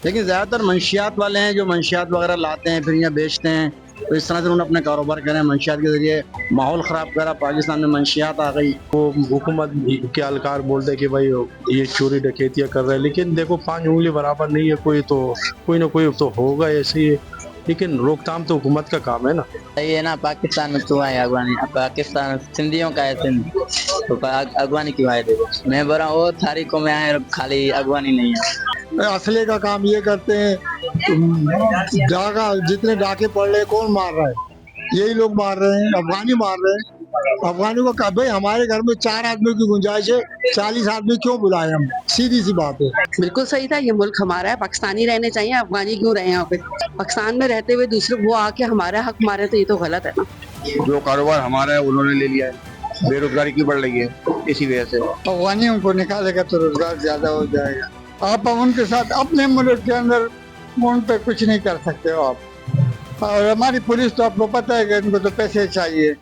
لیکن زیادہ تر منشیات والے ہیں جو منشیات وغیرہ لاتے ہیں پھر یہاں بیچتے ہیں، تو اس طرح سے انہوں نے اپنے کاروبار کرے ہیں، منشیات کے ذریعے ماحول خراب کرا، پاکستان میں منشیات آ گئی۔ وہ حکومت کے اہلکار بولتے ہیں کہ بھائی یہ چوری ڈکیتیاں کر رہے ہیں، لیکن دیکھو 5 انگلی برابر نہیں ہے، کوئی نہ کوئی تو ہوگا ایسے ہی، لیکن روک تھام تو حکومت کا کام ہے نا۔ یہ نا پاکستان میں کیوں آئے اغوانی؟ پاکستان سندھیوں کا ہے سندھ، تو اغوانی کیوں آئے؟ دیکھو میں بول رہا ہوں اور ساری قومیں آئے، خالی اغوانی نہیں ہے۔ اصلے کا کام یہ کرتے ہیں، ڈاکہ جتنے ڈاکے پڑ رہے کون مار رہا ہے؟ یہی لوگ مار رہے ہیں، افغانی مار رہے ہیں۔ افغانی کو کہا بھائی ہمارے گھر میں 4 آدمی کی گنجائش ہے، 40 آدمی کیوں بلائے ہم؟ سیدھی سی بات ہے۔ بالکل صحیح تھا، یہ ملک ہمارا ہے، پاکستانی رہنے چاہیے، افغانی کیوں رہے یہاں پہ؟ پاکستان میں رہتے ہوئے دوسرے وہ آ کے ہمارا حق مارے تو یہ تو غلط ہے نا۔ جو کاروبار ہمارا ہے انہوں نے لے لیا ہے، بے روزگاری کی بڑھ رہی ہے اسی وجہ سے۔ افغانیوں کو نکالے گا تو روزگار زیادہ ہو جائے گا۔ آپ ان کے ساتھ اپنے ملک کے اندر ان پہ کچھ نہیں کر سکتے ہو آپ، اور ہماری پولیس تو آپ کو پتہ ہے کہ ان کو تو پیسے چاہیے۔